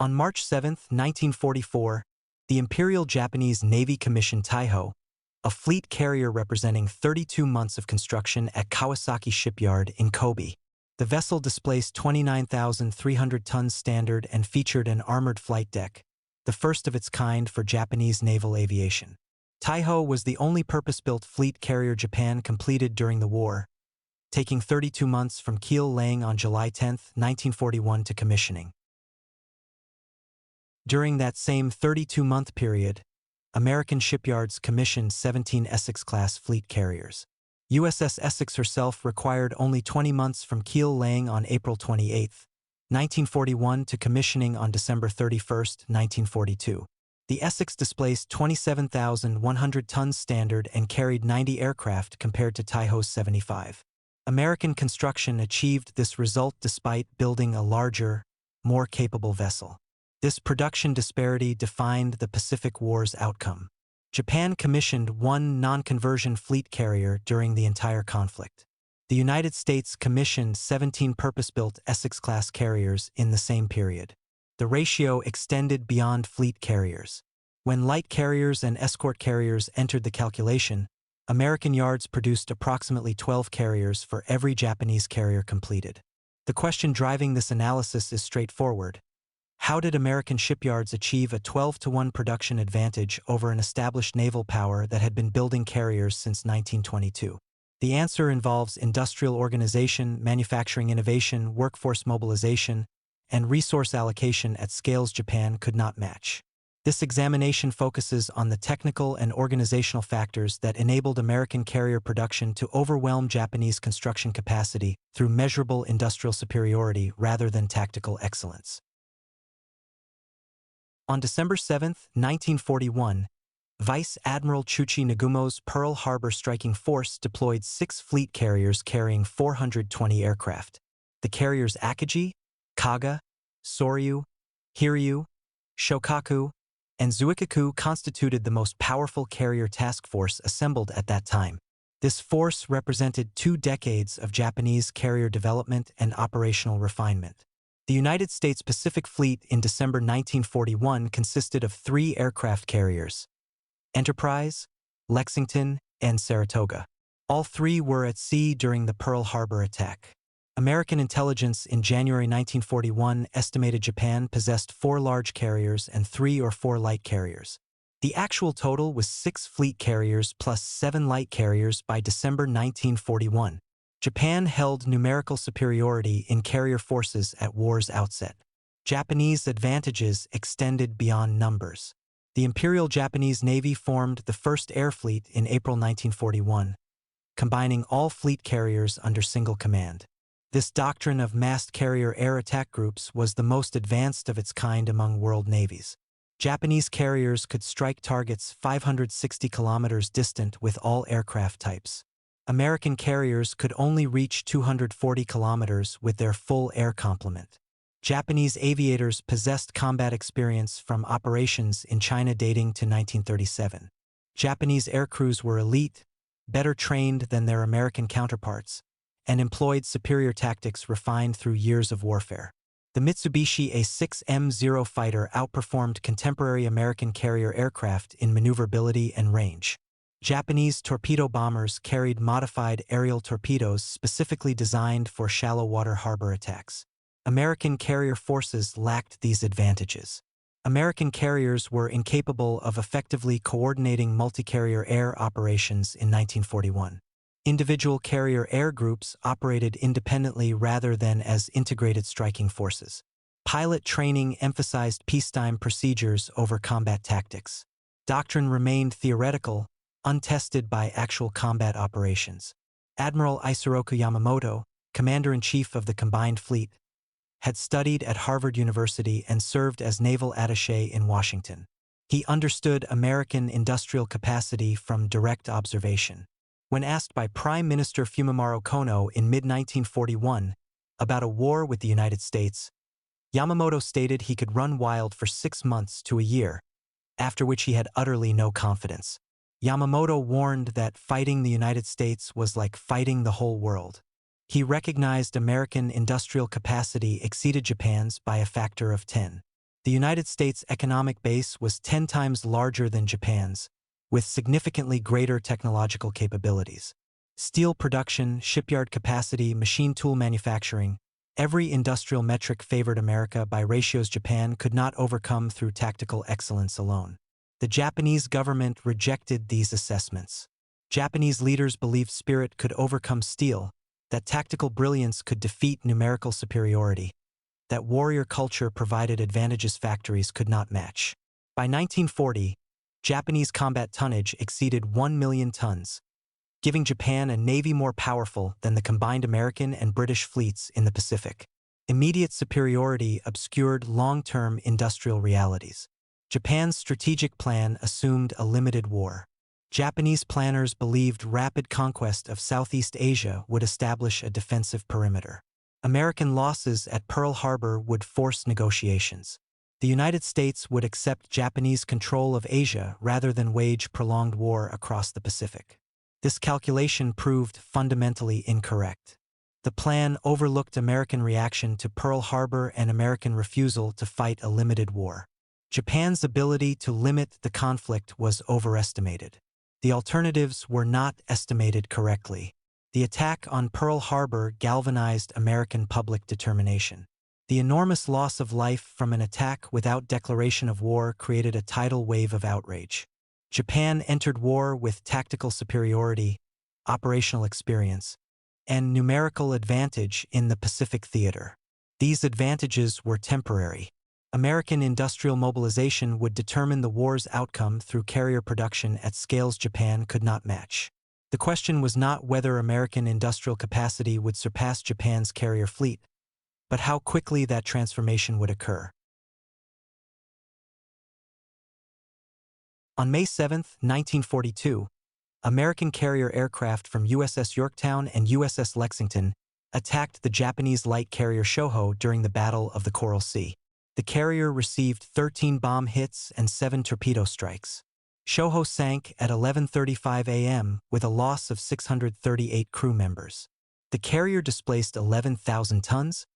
On March 7, 1944, the Imperial Japanese Navy commissioned Taiho, a fleet carrier representing 32 months of construction at Kawasaki Shipyard in Kobe. The vessel displaced 29,300 tons standard and featured an armored flight deck, the first of its kind for Japanese naval aviation. Taiho was the only purpose-built fleet carrier Japan completed during the war, taking 32 months from keel laying on July 10, 1941 to commissioning. During that same 32-month period, American shipyards commissioned 17 Essex-class fleet carriers. USS Essex herself required only 20 months from keel laying on April 28, 1941 to commissioning on December 31, 1942. The Essex displaced 27,100 tons standard and carried 90 aircraft compared to Taiho's 75. American construction achieved this result despite building a larger, more capable vessel. This production disparity defined the Pacific War's outcome. Japan commissioned one non-conversion fleet carrier during the entire conflict. The United States commissioned 17 purpose-built Essex-class carriers in the same period. The ratio extended beyond fleet carriers. When light carriers and escort carriers entered the calculation, American yards produced approximately 12 carriers for every Japanese carrier completed. The question driving this analysis is straightforward. How did American shipyards achieve a 12-to-1 production advantage over an established naval power that had been building carriers since 1922? The answer involves industrial organization, manufacturing innovation, workforce mobilization, and resource allocation at scales Japan could not match. This examination focuses on the technical and organizational factors that enabled American carrier production to overwhelm Japanese construction capacity through measurable industrial superiority rather than tactical excellence. On December 7, 1941, Vice Admiral Chuchi Nagumo's Pearl Harbor striking force deployed 6 fleet carriers carrying 420 aircraft. The carriers Akagi, Kaga, Soryu, Hiryu, Shokaku, and Zuikaku constituted the most powerful carrier task force assembled at that time. This force represented 2 decades of Japanese carrier development and operational refinement. The United States Pacific Fleet in December 1941 consisted of 3 aircraft carriers: Enterprise, Lexington, and Saratoga. All 3 were at sea during the Pearl Harbor attack. American intelligence in January 1941 estimated Japan possessed 4 large carriers and 3 or 4 light carriers. The actual total was 6 fleet carriers plus 7 light carriers by December 1941. Japan held numerical superiority in carrier forces at war's outset. Japanese advantages extended beyond numbers. The Imperial Japanese Navy formed the first air fleet in April 1941, combining all fleet carriers under single command. This doctrine of massed carrier air attack groups was the most advanced of its kind among world navies. Japanese carriers could strike targets 560 kilometers distant with all aircraft types. American carriers could only reach 240 kilometers with their full air complement. Japanese aviators possessed combat experience from operations in China dating to 1937. Japanese aircrews were elite, better trained than their American counterparts, and employed superior tactics refined through years of warfare. The Mitsubishi A6M0 fighter outperformed contemporary American carrier aircraft in maneuverability and range. Japanese torpedo bombers carried modified aerial torpedoes specifically designed for shallow water harbor attacks. American carrier forces lacked these advantages. American carriers were incapable of effectively coordinating multi-carrier air operations in 1941. Individual carrier air groups operated independently rather than as integrated striking forces. Pilot training emphasized peacetime procedures over combat tactics. Doctrine remained theoretical, untested by actual combat operations. Admiral Isoroku Yamamoto, Commander-in-Chief of the Combined Fleet, had studied at Harvard University and served as naval attaché in Washington. He understood American industrial capacity from direct observation. When asked by Prime Minister Fumimaro Kono in mid-1941 about a war with the United States, Yamamoto stated he could run wild for 6 months to a year, after which he had utterly no confidence. Yamamoto warned that fighting the United States was like fighting the whole world. He recognized American industrial capacity exceeded Japan's by a factor of 10. The United States' economic base was 10 times larger than Japan's, with significantly greater technological capabilities. Steel production, shipyard capacity, machine tool manufacturing, every industrial metric favored America by ratios Japan could not overcome through tactical excellence alone. The Japanese government rejected these assessments. Japanese leaders believed spirit could overcome steel, that tactical brilliance could defeat numerical superiority, that warrior culture provided advantages factories could not match. By 1940, Japanese combat tonnage exceeded 1 million tons, giving Japan a navy more powerful than the combined American and British fleets in the Pacific. Immediate superiority obscured long-term industrial realities. Japan's strategic plan assumed a limited war. Japanese planners believed rapid conquest of Southeast Asia would establish a defensive perimeter. American losses at Pearl Harbor would force negotiations. The United States would accept Japanese control of Asia rather than wage prolonged war across the Pacific. This calculation proved fundamentally incorrect. The plan overlooked American reaction to Pearl Harbor and American refusal to fight a limited war. Japan's ability to limit the conflict was overestimated. The alternatives were not estimated correctly. The attack on Pearl Harbor galvanized American public determination. The enormous loss of life from an attack without declaration of war created a tidal wave of outrage. Japan entered war with tactical superiority, operational experience, and numerical advantage in the Pacific theater. These advantages were temporary. American industrial mobilization would determine the war's outcome through carrier production at scales Japan could not match. The question was not whether American industrial capacity would surpass Japan's carrier fleet, but how quickly that transformation would occur. On May 7, 1942, American carrier aircraft from USS Yorktown and USS Lexington attacked the Japanese light carrier Shoho during the Battle of the Coral Sea. The carrier received 13 bomb hits and 7 torpedo strikes. Shoho sank at 11:35 a.m. with a loss of 638 crew members. The carrier displaced 11,000 tons,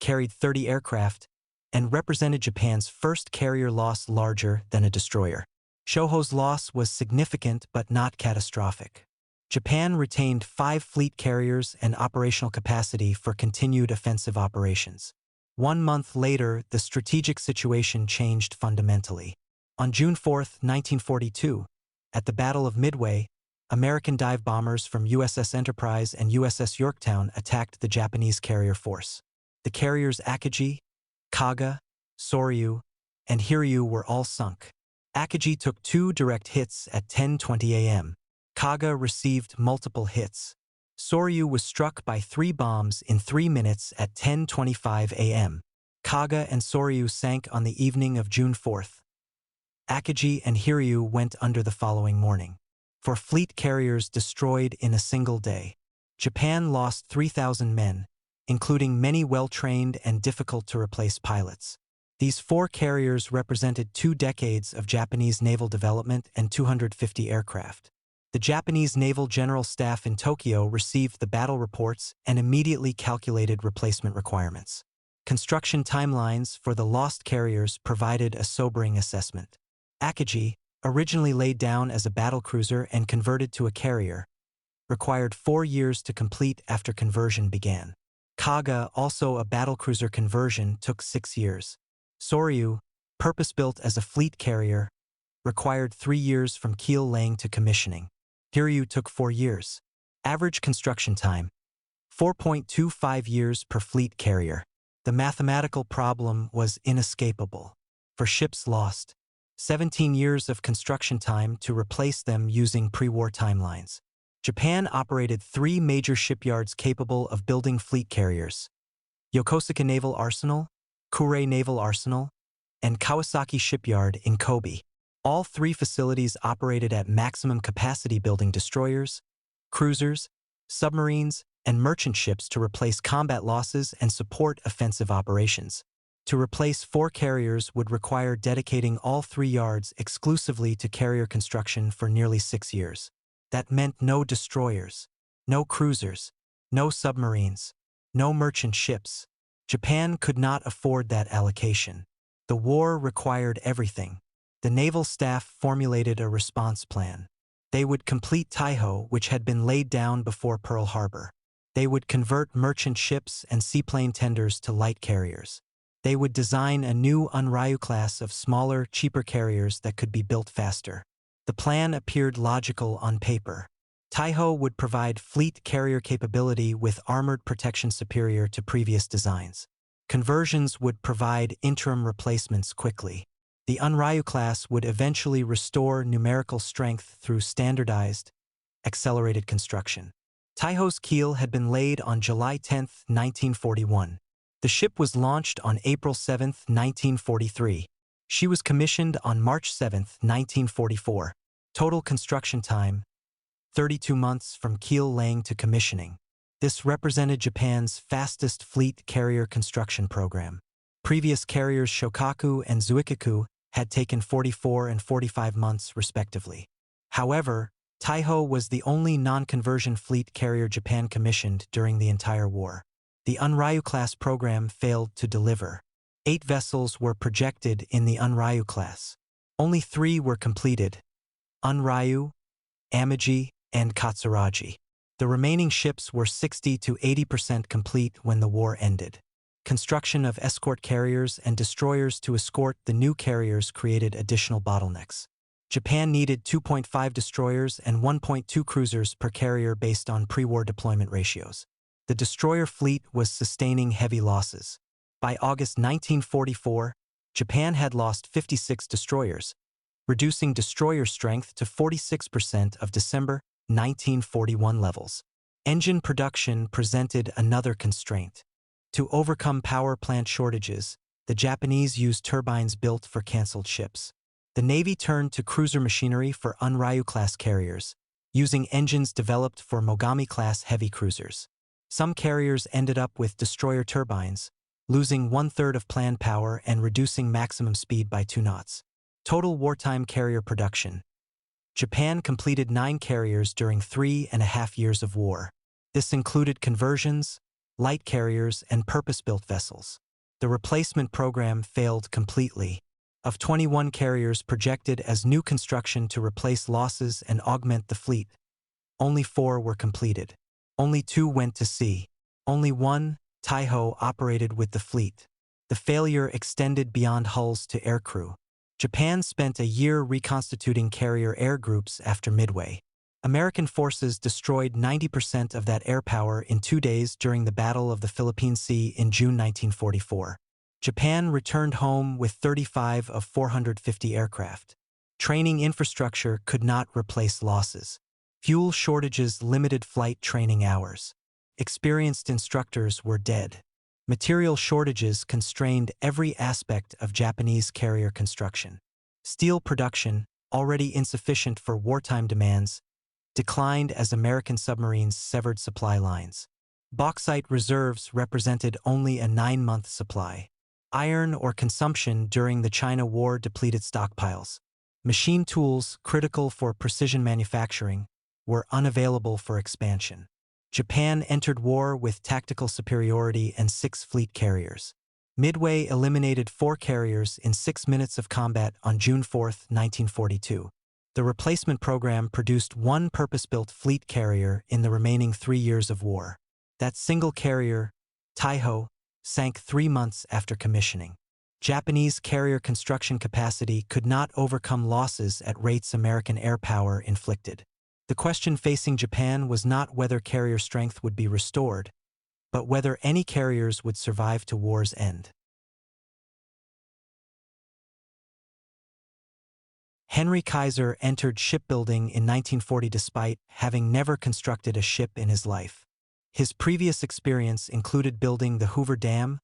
carried 30 aircraft, and represented Japan's first carrier loss larger than a destroyer. Shoho's loss was significant but not catastrophic. Japan retained 5 fleet carriers and operational capacity for continued offensive operations. 1 month later, the strategic situation changed fundamentally. On June 4, 1942, at the Battle of Midway, American dive bombers from USS Enterprise and USS Yorktown attacked the Japanese carrier force. The carriers Akagi, Kaga, Soryu, and Hiryu were all sunk. Akagi took 2 direct hits at 10:20 a.m. Kaga received multiple hits. Soryu was struck by 3 bombs in 3 minutes at 10:25 a.m. Kaga and Soryu sank on the evening of June 4th. Akagi and Hiryu went under the following morning. 4 fleet carriers destroyed in a single day. Japan lost 3,000 men, including many well-trained and difficult-to-replace pilots. These 4 carriers represented 2 decades of Japanese naval development and 250 aircraft. The Japanese Naval General Staff in Tokyo received the battle reports and immediately calculated replacement requirements. Construction timelines for the lost carriers provided a sobering assessment. Akagi, originally laid down as a battlecruiser and converted to a carrier, required 4 years to complete after conversion began. Kaga, also a battlecruiser conversion, took 6 years. Soryu, purpose-built as a fleet carrier, required 3 years from keel laying to commissioning. Hiryu took 4 years. Average construction time, 4.25 years per fleet carrier. The mathematical problem was inescapable. For ships lost, 17 years of construction time to replace them using pre-war timelines. Japan operated 3 major shipyards capable of building fleet carriers: Yokosuka Naval Arsenal, Kure Naval Arsenal, and Kawasaki Shipyard in Kobe. All 3 facilities operated at maximum capacity, building destroyers, cruisers, submarines, and merchant ships to replace combat losses and support offensive operations. To replace 4 carriers would require dedicating all 3 yards exclusively to carrier construction for nearly 6 years. That meant no destroyers, no cruisers, no submarines, no merchant ships. Japan could not afford that allocation. The war required everything. The naval staff formulated a response plan. They would complete Taiho, which had been laid down before Pearl Harbor. They would convert merchant ships and seaplane tenders to light carriers. They would design a new Unryu class of smaller, cheaper carriers that could be built faster. The plan appeared logical on paper. Taiho would provide fleet carrier capability with armored protection superior to previous designs. Conversions would provide interim replacements quickly. The Unryu class would eventually restore numerical strength through standardized, accelerated construction. Taiho's keel had been laid on July 10, 1941. The ship was launched on April 7, 1943. She was commissioned on March 7, 1944. Total construction time, 32 months from keel laying to commissioning. This represented Japan's fastest fleet carrier construction program. Previous carriers Shokaku and Zuikaku had taken 44 and 45 months respectively. However, Taiho was the only non-conversion fleet carrier Japan commissioned during the entire war. The Unryu class program failed to deliver. 8 vessels were projected in the Unryu class. Only 3 were completed: Unryu, Amagi, and Katsuragi. The remaining ships were 60 to 80% complete when the war ended. Construction of escort carriers and destroyers to escort the new carriers created additional bottlenecks. Japan needed 2.5 destroyers and 1.2 cruisers per carrier based on pre-war deployment ratios. The destroyer fleet was sustaining heavy losses. By August 1944, Japan had lost 56 destroyers, reducing destroyer strength to 46% of December 1941 levels. Engine production presented another constraint. To overcome power plant shortages, the Japanese used turbines built for canceled ships. The Navy turned to cruiser machinery for Unryu-class carriers, using engines developed for Mogami-class heavy cruisers. Some carriers ended up with destroyer turbines, losing 1/3 of planned power and reducing maximum speed by 2 knots. Total wartime carrier production. Japan completed 9 carriers during 3.5 years of war. This included conversions, light carriers, and purpose-built vessels. The replacement program failed completely. Of 21 carriers projected as new construction to replace losses and augment the fleet, only 4 were completed. Only 2 went to sea. Only 1, Taiho, operated with the fleet. The failure extended beyond hulls to aircrew. Japan spent a year reconstituting carrier air groups after Midway. American forces destroyed 90% of that air power in 2 days during the Battle of the Philippine Sea in June 1944. Japan returned home with 35 of 450 aircraft. Training infrastructure could not replace losses. Fuel shortages limited flight training hours. Experienced instructors were dead. Material shortages constrained every aspect of Japanese carrier construction. Steel production, already insufficient for wartime demands, declined as American submarines severed supply lines. Bauxite reserves represented only a 9-month supply. Iron ore consumption during the China War depleted stockpiles. Machine tools, critical for precision manufacturing, were unavailable for expansion. Japan entered war with tactical superiority and 6 fleet carriers. Midway eliminated 4 carriers in 6 minutes of combat on June 4, 1942. The replacement program produced 1 purpose-built fleet carrier in the remaining 3 years of war. That single carrier, Taiho, sank 3 months after commissioning. Japanese carrier construction capacity could not overcome losses at rates American air power inflicted. The question facing Japan was not whether carrier strength would be restored, but whether any carriers would survive to war's end. Henry Kaiser entered shipbuilding in 1940 despite having never constructed a ship in his life. His previous experience included building the Hoover Dam,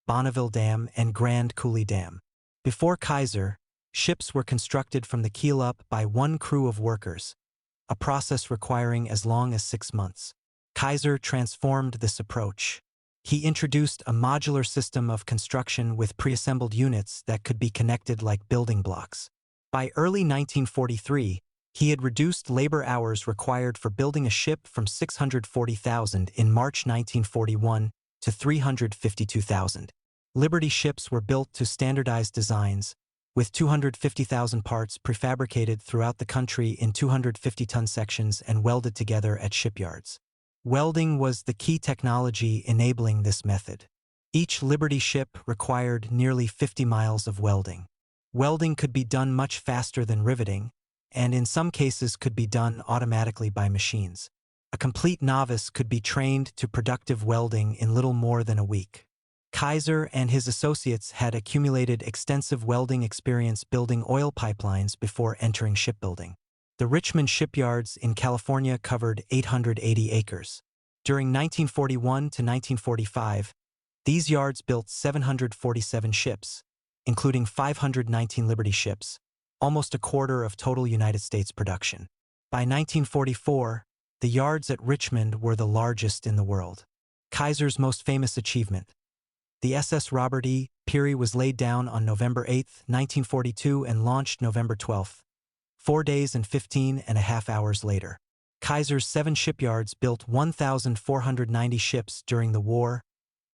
Bonneville Dam, and Grand Coulee Dam. Before Kaiser, ships were constructed from the keel up by 1 crew of workers, a process requiring as long as 6 months. Kaiser transformed this approach. He introduced a modular system of construction with preassembled units that could be connected like building blocks. By early 1943, he had reduced labor hours required for building a ship from 640,000 in March 1941 to 352,000. Liberty ships were built to standardized designs, with 250,000 parts prefabricated throughout the country in 250-ton sections and welded together at shipyards. Welding was the key technology enabling this method. Each Liberty ship required nearly 50 miles of welding. Welding could be done much faster than riveting, and in some cases could be done automatically by machines. A complete novice could be trained to productive welding in little more than a week. Kaiser and his associates had accumulated extensive welding experience building oil pipelines before entering shipbuilding. The Richmond shipyards in California covered 880 acres. During 1941 to 1945, these yards built 747 ships, including 519 Liberty ships, almost a quarter of total United States production. By 1944, the yards at Richmond were the largest in the world. Kaiser's most famous achievement. The SS Robert E. Peary was laid down on November 8, 1942 and launched November 12, 4 days and 15.5 hours later. Kaiser's 7 shipyards built 1,490 ships during the war,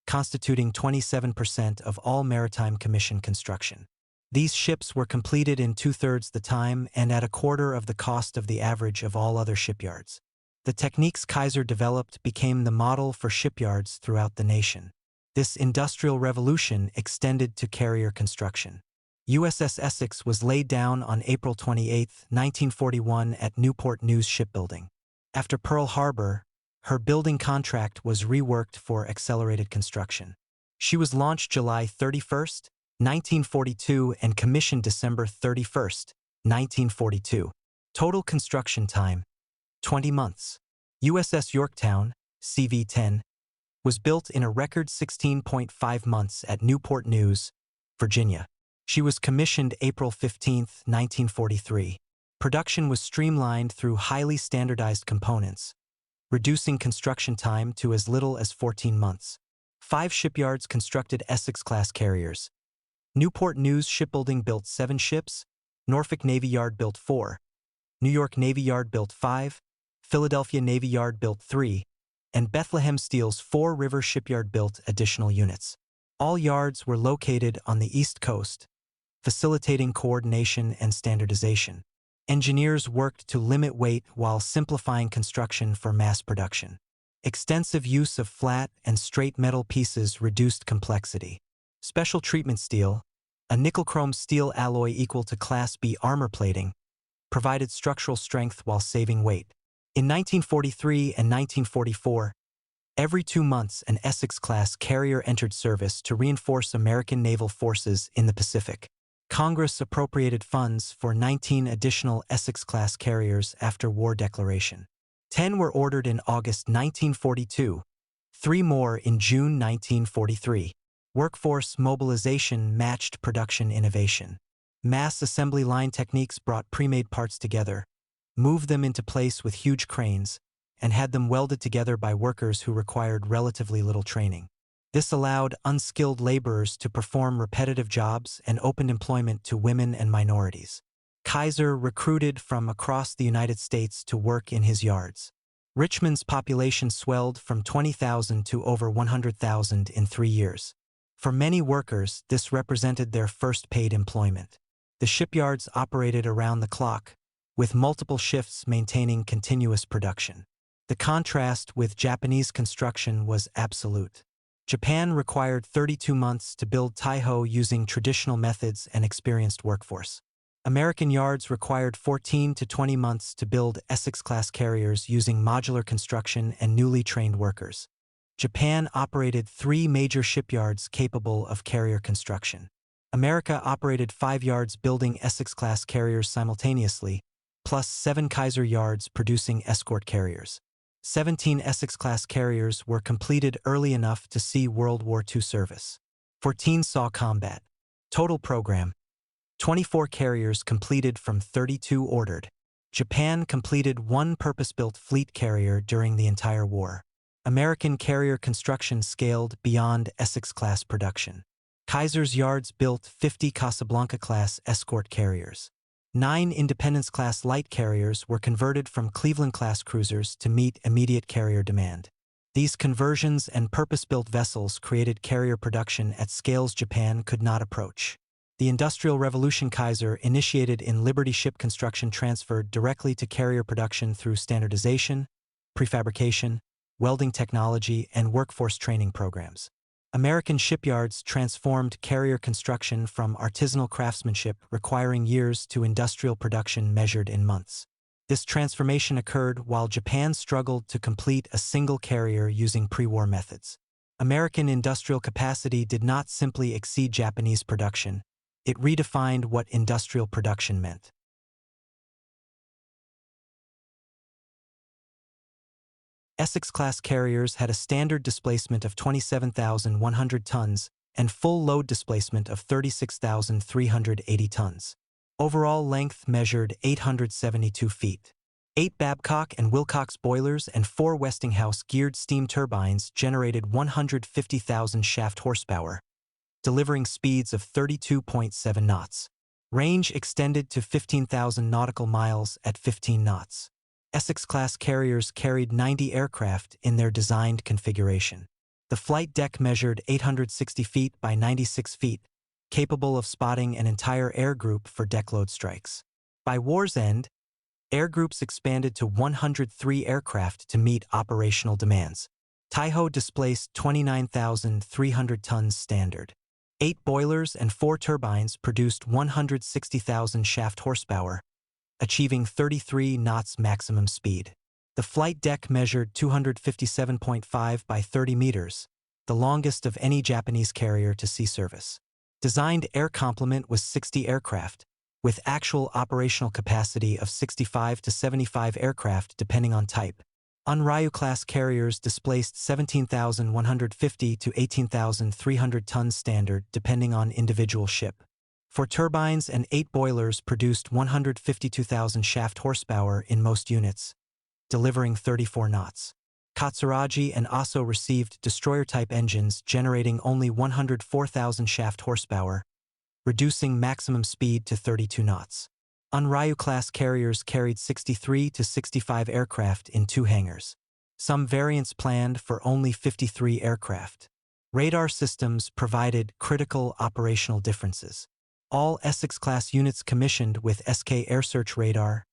constituting 27% of all maritime commission construction. These ships were completed in 2/3 the time and at a quarter of the cost of the average of all other shipyards. The techniques Kaiser developed became the model for shipyards throughout the nation. This industrial revolution extended to carrier construction. USS Essex was laid down on April 28, 1941 at Newport News Shipbuilding. After Pearl Harbor, her building contract was reworked for accelerated construction. She was launched July 31, 1942 and commissioned December 31, 1942. Total construction time, 20 months. USS Yorktown, CV-10, was built in a record 16.5 months at Newport News, Virginia. She was commissioned April 15, 1943. Production was streamlined through highly standardized components, reducing construction time to as little as 14 months. 5 shipyards constructed Essex-class carriers. Newport News Shipbuilding built 7 ships, Norfolk Navy Yard built 4, New York Navy Yard built 5, Philadelphia Navy Yard built 3, and Bethlehem Steel's Fore River Shipyard built additional units. All yards were located on the East Coast, facilitating coordination and standardization. Engineers worked to limit weight while simplifying construction for mass production. Extensive use of flat and straight metal pieces reduced complexity. Special treatment steel, a nickel-chrome steel alloy equal to Class B armor plating, provided structural strength while saving weight. In 1943 and 1944, every 2 months an Essex-class carrier entered service to reinforce American naval forces in the Pacific. Congress appropriated funds for 19 additional Essex-class carriers after war declaration. 10 were ordered in August 1942, 3 more in June 1943. Workforce mobilization matched production innovation. Mass assembly line techniques brought pre-made parts together, moved them into place with huge cranes, and had them welded together by workers who required relatively little training. This allowed unskilled laborers to perform repetitive jobs and opened employment to women and minorities. Kaiser recruited from across the United States to work in his yards. Richmond's population swelled from 20,000 to over 100,000 in 3 years. For many workers, this represented their first paid employment. The shipyards operated around the clock, with multiple shifts maintaining continuous production. The contrast with Japanese construction was absolute. Japan required 32 months to build Taiho using traditional methods and experienced workforce. American yards required 14 to 20 months to build Essex-class carriers using modular construction and newly trained workers. Japan operated 3 major shipyards capable of carrier construction. America operated 5 yards building Essex-class carriers simultaneously, plus 7 Kaiser yards producing escort carriers. 17 Essex-class carriers were completed early enough to see World War II service. 14 saw combat. Total program: 24 carriers completed from 32 ordered. Japan completed 1 purpose-built fleet carrier during the entire war. American carrier construction scaled beyond Essex-class production. Kaiser's yards built 50 Casablanca-class escort carriers. 9 Independence-class light carriers were converted from Cleveland-class cruisers to meet immediate carrier demand. These conversions and purpose-built vessels created carrier production at scales Japan could not approach. The Industrial Revolution Kaiser initiated in Liberty ship construction transferred directly to carrier production through standardization, prefabrication, welding technology, and workforce training programs. American shipyards transformed carrier construction from artisanal craftsmanship requiring years to industrial production measured in months. This transformation occurred while Japan struggled to complete a single carrier using pre-war methods. American industrial capacity did not simply exceed Japanese production, it redefined what industrial production meant. Essex-class carriers had a standard displacement of 27,100 tons and full load displacement of 36,380 tons. Overall length measured 872 feet. 8 Babcock and Wilcox boilers and 4 Westinghouse-geared steam turbines generated 150,000 shaft horsepower, delivering speeds of 32.7 knots. Range extended to 15,000 nautical miles at 15 knots. Essex-class carriers carried 90 aircraft in their designed configuration. The flight deck measured 860 feet by 96 feet, capable of spotting an entire air group for deckload strikes. By war's end, air groups expanded to 103 aircraft to meet operational demands. Taiho displaced 29,300 tons standard. 8 boilers and 4 turbines produced 160,000 shaft horsepower, achieving 33 knots maximum speed. The flight deck measured 257.5 by 30 meters, the longest of any Japanese carrier to see service. Designed air complement was 60 aircraft, with actual operational capacity of 65 to 75 aircraft depending on type. Unryu-class carriers displaced 17,150 to 18,300 tons standard depending on individual ship. 4 turbines and 8 boilers produced 152,000 shaft horsepower in most units, delivering 34 knots. Katsuragi and Aso received destroyer-type engines generating only 104,000 shaft horsepower, reducing maximum speed to 32 knots. Unryu-class carriers carried 63 to 65 aircraft in 2 hangars. Some variants planned for only 53 aircraft. Radar systems provided critical operational differences. All Essex-class units commissioned with SK air search radar,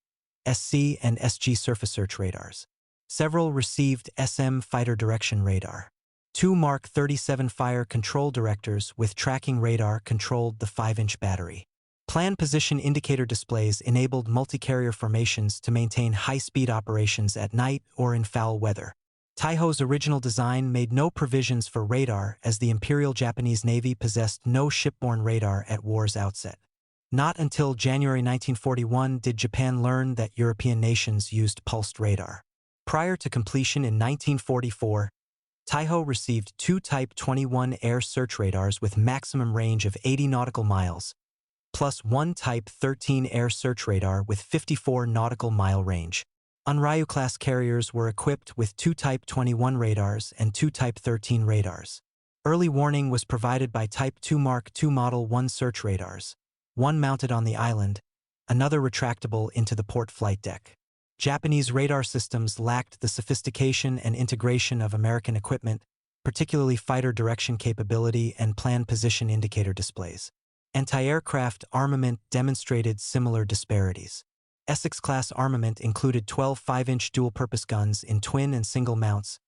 SC and SG surface search radars. Several received SM fighter direction radar. 2 Mark 37 fire control directors with tracking radar controlled the 5-inch battery. Plan position indicator displays enabled multi-carrier formations to maintain high-speed operations at night or in foul weather. Taiho's original design made no provisions for radar as the Imperial Japanese Navy possessed no shipborne radar at war's outset. Not until January 1941 did Japan learn that European nations used pulsed radar. Prior to completion in 1944, Taiho received 2 Type 21 air search radars with maximum range of 80 nautical miles, plus 1 Type 13 air search radar with 54 nautical mile range. Unryu-class carriers were equipped with 2 Type 21 radars and 2 Type 13 radars. Early warning was provided by Type 2 Mark II Model 1 search radars, one mounted on the island, another retractable into the port flight deck. Japanese radar systems lacked the sophistication and integration of American equipment, particularly fighter direction capability and plan position indicator displays. Anti-aircraft armament demonstrated similar disparities. Essex-class armament included 12 5-inch dual-purpose guns in twin and single mounts,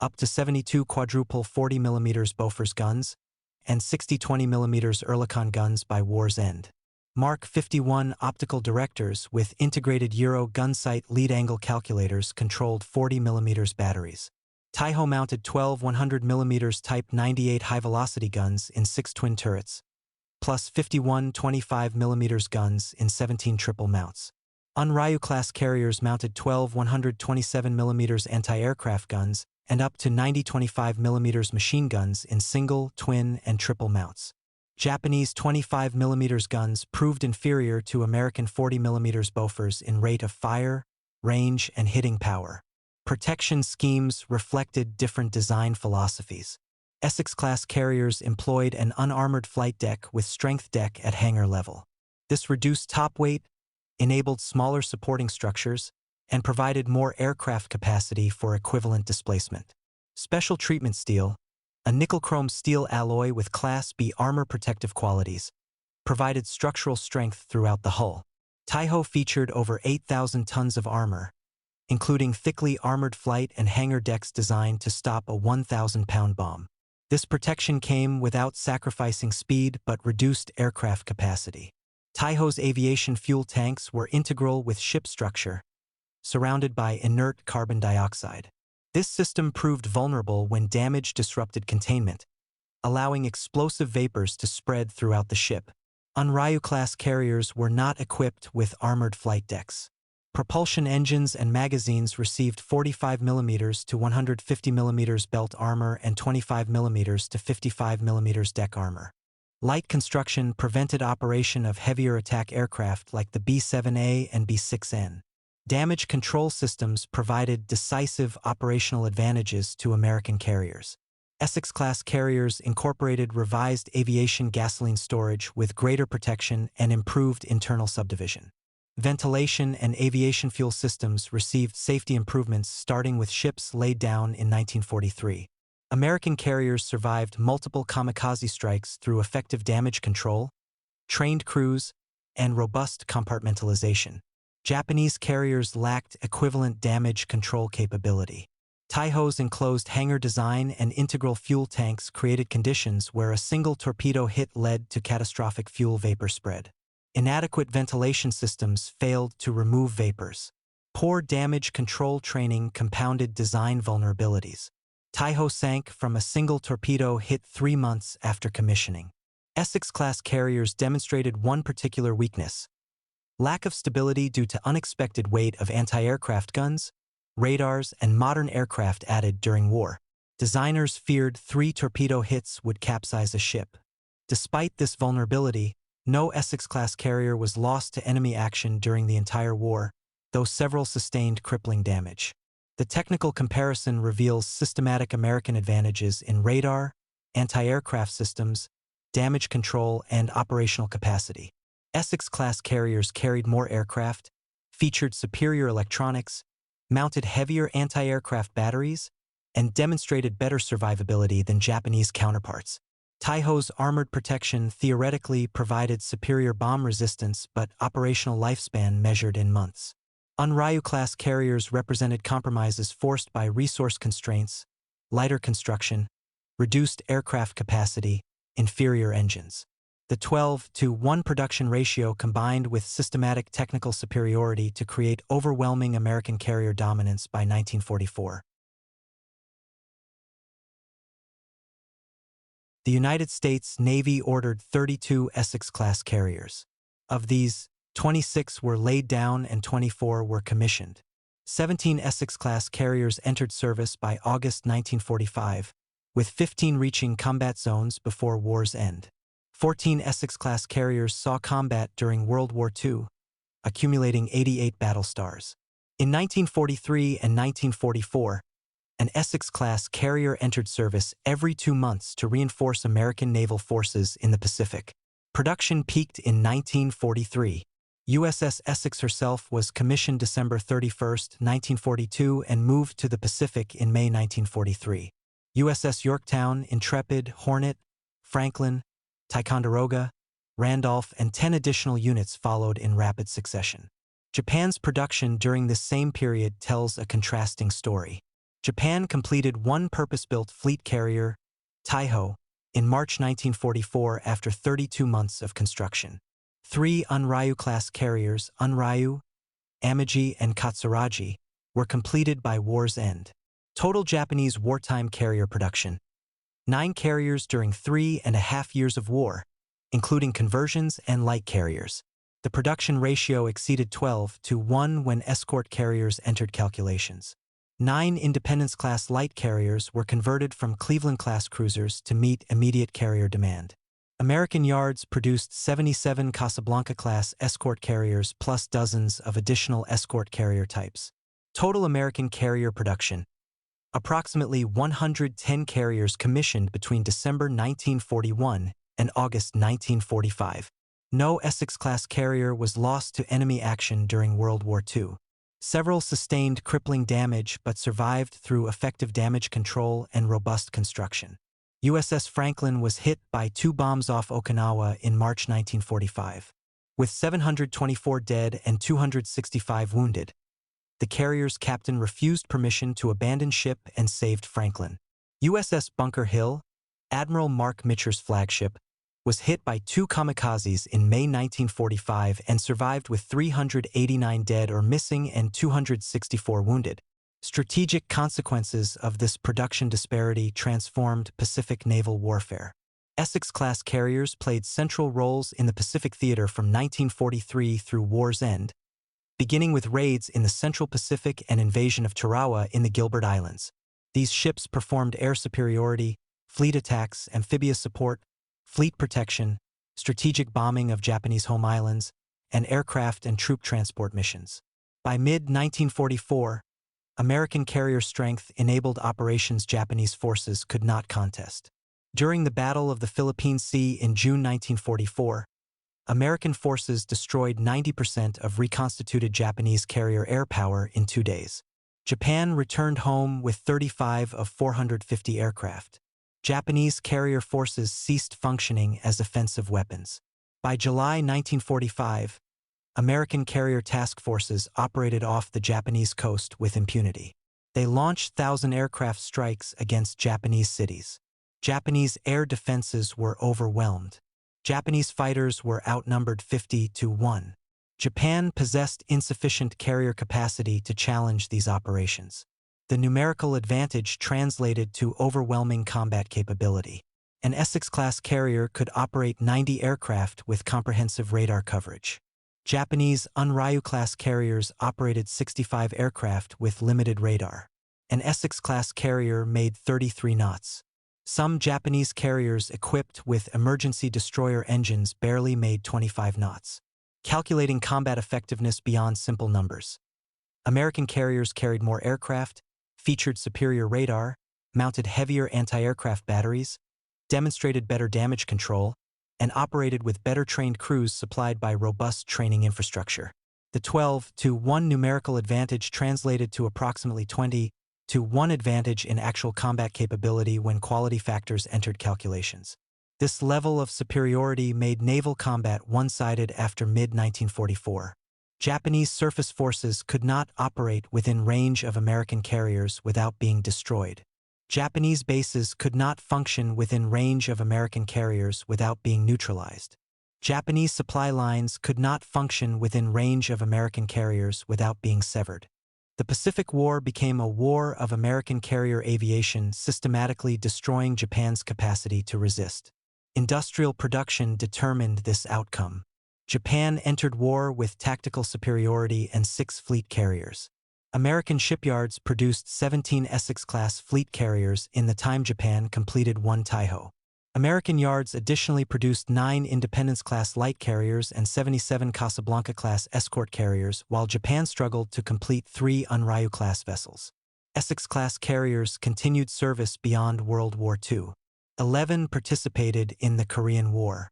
up to 72 quadruple 40 mm Bofors guns, and 60 20 mm Oerlikon guns by war's end. Mark 51 optical directors with integrated Euro gun sight lead angle calculators controlled 40 mm batteries. Taiho mounted 12 100 mm Type 98 high-velocity guns in 6 twin turrets, plus 51 25 mm guns in 17 triple mounts. Unryu-class carriers mounted 12 127 mm anti-aircraft guns and up to 90 25 mm machine guns in single, twin, and triple mounts. Japanese 25 mm guns proved inferior to American 40 mm Bofors in rate of fire, range, and hitting power. Protection schemes reflected different design philosophies. Essex-class carriers employed an unarmored flight deck with strength deck at hangar level. This reduced top weight, enabled smaller supporting structures, and provided more aircraft capacity for equivalent displacement. Special treatment steel, a nickel-chrome steel alloy with Class B armor protective qualities, provided structural strength throughout the hull. Taiho featured over 8,000 tons of armor, including thickly armored flight and hangar decks designed to stop a 1,000-pound bomb. This protection came without sacrificing speed but reduced aircraft capacity. Taiho's aviation fuel tanks were integral with ship structure, surrounded by inert carbon dioxide. This system proved vulnerable when damage disrupted containment, allowing explosive vapors to spread throughout the ship. Unryu-class carriers were not equipped with armored flight decks. Propulsion engines and magazines received 45mm to 150mm belt armor and 25mm to 55mm deck armor. Light construction prevented operation of heavier attack aircraft like the B-7A and B-6N. Damage control systems provided decisive operational advantages to American carriers. Essex-class carriers incorporated revised aviation gasoline storage with greater protection and improved internal subdivision. Ventilation and aviation fuel systems received safety improvements starting with ships laid down in 1943. American carriers survived multiple kamikaze strikes through effective damage control, trained crews, and robust compartmentalization. Japanese carriers lacked equivalent damage control capability. Taiho's enclosed hangar design and integral fuel tanks created conditions where a single torpedo hit led to catastrophic fuel vapor spread. Inadequate ventilation systems failed to remove vapors. Poor damage control training compounded design vulnerabilities. Taiho sank from a single torpedo hit 3 months after commissioning. Essex-class carriers demonstrated one particular weakness: lack of stability due to unexpected weight of anti-aircraft guns, radars, and modern aircraft added during war. Designers feared 3 torpedo hits would capsize a ship. Despite this vulnerability, no Essex-class carrier was lost to enemy action during the entire war, though several sustained crippling damage. The technical comparison reveals systematic American advantages in radar, anti-aircraft systems, damage control, and operational capacity. Essex-class carriers carried more aircraft, featured superior electronics, mounted heavier anti-aircraft batteries, and demonstrated better survivability than Japanese counterparts. Taiho's armored protection theoretically provided superior bomb resistance but operational lifespan measured in months. Unryu-class carriers represented compromises forced by resource constraints, lighter construction, reduced aircraft capacity, inferior engines. The 12-to-1 production ratio combined with systematic technical superiority to create overwhelming American carrier dominance by 1944. The United States Navy ordered 32 Essex-class carriers. Of these, 26 were laid down and 24 were commissioned. 17 Essex-class carriers entered service by August 1945, with 15 reaching combat zones before war's end. 14 Essex-class carriers saw combat during World War II, accumulating 88 battle stars. In 1943 and 1944, an Essex-class carrier entered service every 2 months to reinforce American naval forces in the Pacific. Production peaked in 1943. USS Essex herself was commissioned December 31, 1942 and moved to the Pacific in May 1943. USS Yorktown, Intrepid, Hornet, Franklin, Ticonderoga, Randolph, and 10 additional units followed in rapid succession. Japan's production during this same period tells a contrasting story. Japan completed one purpose-built fleet carrier, Taiho, in March 1944 after 32 months of construction. 3 Unryu-class carriers, Unryu, Amagi, and Katsuragi, were completed by war's end. Total Japanese wartime carrier production: 9 carriers during 3.5 years of war, including conversions and light carriers. The production ratio exceeded 12-to-1 when escort carriers entered calculations. 9 Independence-class light carriers were converted from Cleveland-class cruisers to meet immediate carrier demand. American yards produced 77 Casablanca-class escort carriers plus dozens of additional escort carrier types. Total American carrier production: approximately 110 carriers commissioned between December 1941 and August 1945. No Essex-class carrier was lost to enemy action during World War II. Several sustained crippling damage but survived through effective damage control and robust construction. USS Franklin was hit by 2 bombs off Okinawa in March 1945. With 724 dead and 265 wounded, the carrier's captain refused permission to abandon ship and saved Franklin. USS Bunker Hill, Admiral Mark Mitcher's flagship, was hit by 2 kamikazes in May 1945 and survived with 389 dead or missing and 264 wounded. Strategic consequences of this production disparity transformed Pacific naval warfare. Essex-class carriers played central roles in the Pacific theater from 1943 through war's end, beginning with raids in the Central Pacific and invasion of Tarawa in the Gilbert Islands. These ships performed air superiority, fleet attacks, amphibious support, fleet protection, strategic bombing of Japanese home islands, and aircraft and troop transport missions. By mid-1944, American carrier strength enabled operations Japanese forces could not contest. During the Battle of the Philippine Sea in June 1944, American forces destroyed 90% of reconstituted Japanese carrier air power in 2 days. Japan returned home with 35 of 450 aircraft. Japanese carrier forces ceased functioning as offensive weapons. By July 1945, American carrier task forces operated off the Japanese coast with impunity. They launched 1,000 aircraft strikes against Japanese cities. Japanese air defenses were overwhelmed. Japanese fighters were outnumbered 50-1. Japan possessed insufficient carrier capacity to challenge these operations. The numerical advantage translated to overwhelming combat capability. An Essex-class carrier could operate 90 aircraft with comprehensive radar coverage. Japanese Unryu-class carriers operated 65 aircraft with limited radar. An Essex-class carrier made 33 knots. Some Japanese carriers equipped with emergency destroyer engines barely made 25 knots. Calculating combat effectiveness beyond simple numbers. American carriers carried more aircraft, featured superior radar, mounted heavier anti-aircraft batteries, demonstrated better damage control, and operated with better trained crews supplied by robust training infrastructure. The 12-1 numerical advantage translated to approximately 20-1 advantage in actual combat capability when quality factors entered calculations. This level of superiority made naval combat one-sided after mid-1944. Japanese surface forces could not operate within range of American carriers without being destroyed. Japanese bases could not function within range of American carriers without being neutralized. Japanese supply lines could not function within range of American carriers without being severed. The Pacific War became a war of American carrier aviation, systematically destroying Japan's capacity to resist. Industrial production determined this outcome. Japan entered war with tactical superiority and 6 fleet carriers. American shipyards produced 17 Essex-class fleet carriers in the time Japan completed 1 Taiho. American yards additionally produced 9 Independence-class light carriers and 77 Casablanca-class escort carriers, while Japan struggled to complete 3 Unryu-class vessels. Essex-class carriers continued service beyond World War II. 11 participated in the Korean War.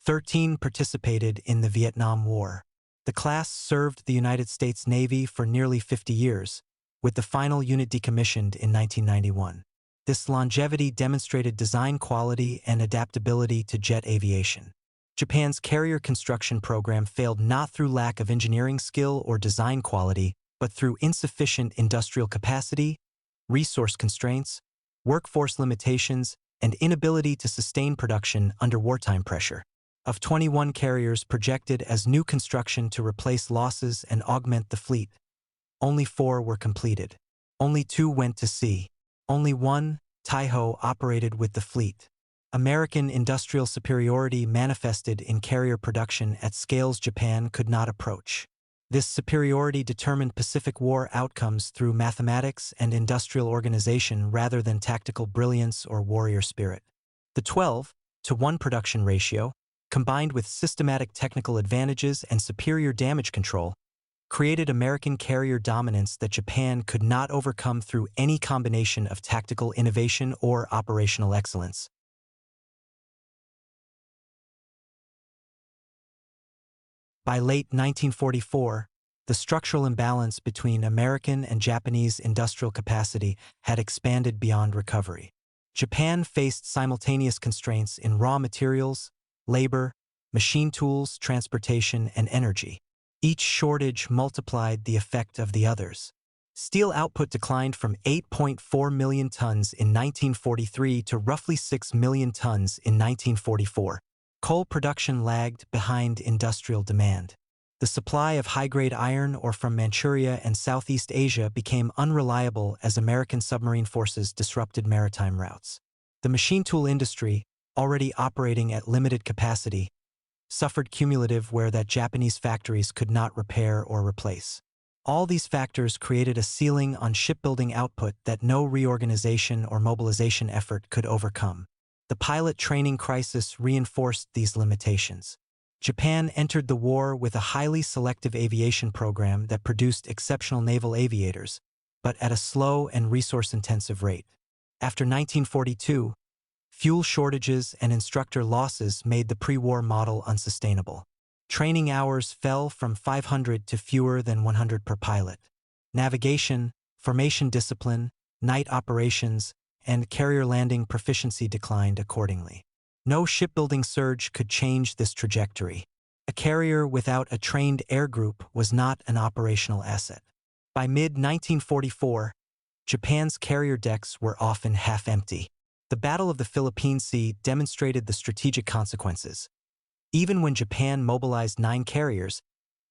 13 participated in the Vietnam War. The class served the United States Navy for nearly 50 years, with the final unit decommissioned in 1991. This longevity demonstrated design quality and adaptability to jet aviation. Japan's carrier construction program failed not through lack of engineering skill or design quality, but through insufficient industrial capacity, resource constraints, workforce limitations, and inability to sustain production under wartime pressure. Of 21 carriers projected as new construction to replace losses and augment the fleet, only 4 were completed. Only 2 went to sea. Only 1, Taiho, operated with the fleet. American industrial superiority manifested in carrier production at scales Japan could not approach. This superiority determined Pacific War outcomes through mathematics and industrial organization rather than tactical brilliance or warrior spirit. The 12-1 production ratio, combined with systematic technical advantages and superior damage control, created American carrier dominance that Japan could not overcome through any combination of tactical innovation or operational excellence. By late 1944, the structural imbalance between American and Japanese industrial capacity had expanded beyond recovery. Japan faced simultaneous constraints in raw materials, labor, machine tools, transportation, and energy. Each shortage multiplied the effect of the others. Steel output declined from 8.4 million tons in 1943 to roughly 6 million tons in 1944. Coal production lagged behind industrial demand. The supply of high-grade iron ore from Manchuria and Southeast Asia became unreliable as American submarine forces disrupted maritime routes. The machine tool industry, already operating at limited capacity, suffered cumulative wear that Japanese factories could not repair or replace. All these factors created a ceiling on shipbuilding output that no reorganization or mobilization effort could overcome. The pilot training crisis reinforced these limitations. Japan entered the war with a highly selective aviation program that produced exceptional naval aviators, but at a slow and resource-intensive rate. After 1942, fuel shortages and instructor losses made the pre-war model unsustainable. Training hours fell from 500 to fewer than 100 per pilot. Navigation, formation discipline, night operations, and carrier landing proficiency declined accordingly. No shipbuilding surge could change this trajectory. A carrier without a trained air group was not an operational asset. By mid-1944, Japan's carrier decks were often half-empty. The Battle of the Philippine Sea demonstrated the strategic consequences. Even when Japan mobilized 9 carriers,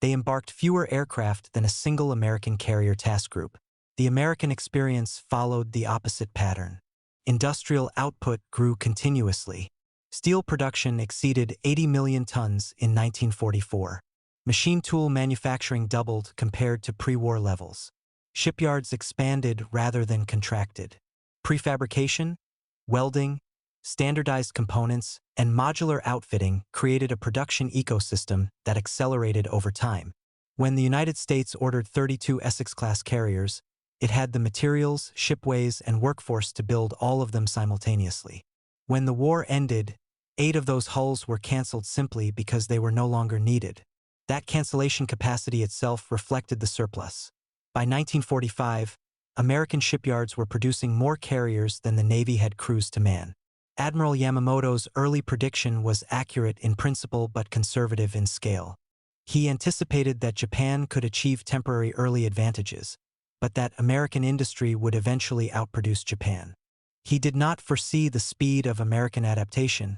they embarked fewer aircraft than a single American carrier task group. The American experience followed the opposite pattern. Industrial output grew continuously. Steel production exceeded 80 million tons in 1944. Machine tool manufacturing doubled compared to pre-war levels. Shipyards expanded rather than contracted. Prefabrication, welding, standardized components, and modular outfitting created a production ecosystem that accelerated over time. When the United States ordered 32 Essex-class carriers, it had the materials, shipways, and workforce to build all of them simultaneously. When the war ended, 8 of those hulls were canceled simply because they were no longer needed. That cancellation capacity itself reflected the surplus. By 1945, American shipyards were producing more carriers than the Navy had crews to man. Admiral Yamamoto's early prediction was accurate in principle but conservative in scale. He anticipated that Japan could achieve temporary early advantages, but that American industry would eventually outproduce Japan. He did not foresee the speed of American adaptation,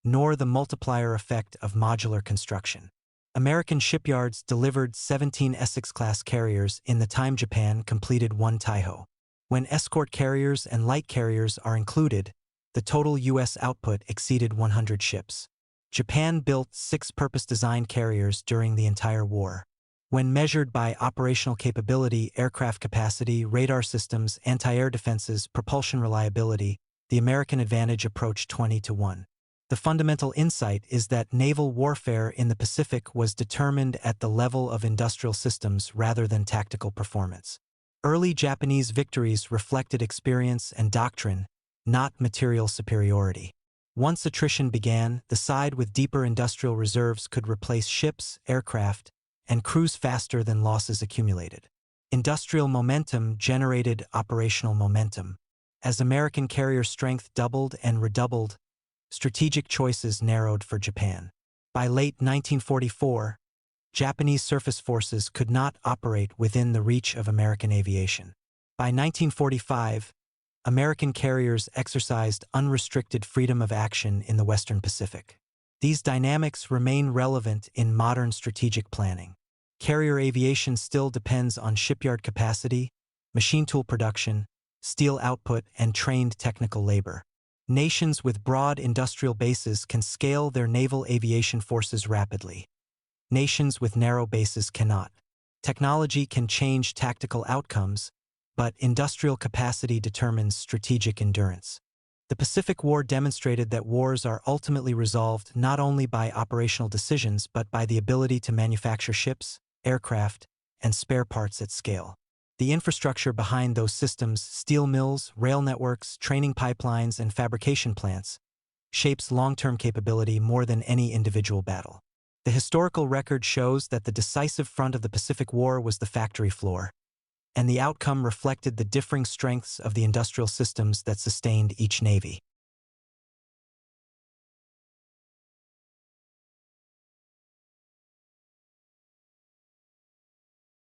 nor the multiplier effect of modular construction. American shipyards delivered 17 Essex-class carriers in the time Japan completed 1 Taiho. When escort carriers and light carriers are included, the total U.S. output exceeded 100 ships. Japan built 6 purpose-designed carriers during the entire war. When measured by operational capability, aircraft capacity, radar systems, anti-air defenses, propulsion reliability, the American advantage approached 20-1. The fundamental insight is that naval warfare in the Pacific was determined at the level of industrial systems rather than tactical performance. Early Japanese victories reflected experience and doctrine, not material superiority. Once attrition began, the side with deeper industrial reserves could replace ships, aircraft, and crews faster than losses accumulated. Industrial momentum generated operational momentum. As American carrier strength doubled and redoubled, strategic choices narrowed for Japan. By late 1944, Japanese surface forces could not operate within the reach of American aviation. By 1945, American carriers exercised unrestricted freedom of action in the Western Pacific. These dynamics remain relevant in modern strategic planning. Carrier aviation still depends on shipyard capacity, machine tool production, steel output, and trained technical labor. Nations with broad industrial bases can scale their naval aviation forces rapidly. Nations with narrow bases cannot. Technology can change tactical outcomes, but industrial capacity determines strategic endurance. The Pacific War demonstrated that wars are ultimately resolved not only by operational decisions but by the ability to manufacture ships, aircraft, and spare parts at scale. The infrastructure behind those systems, steel mills, rail networks, training pipelines, and fabrication plants, shapes long-term capability more than any individual battle. The historical record shows that the decisive front of the Pacific War was the factory floor, and the outcome reflected the differing strengths of the industrial systems that sustained each navy.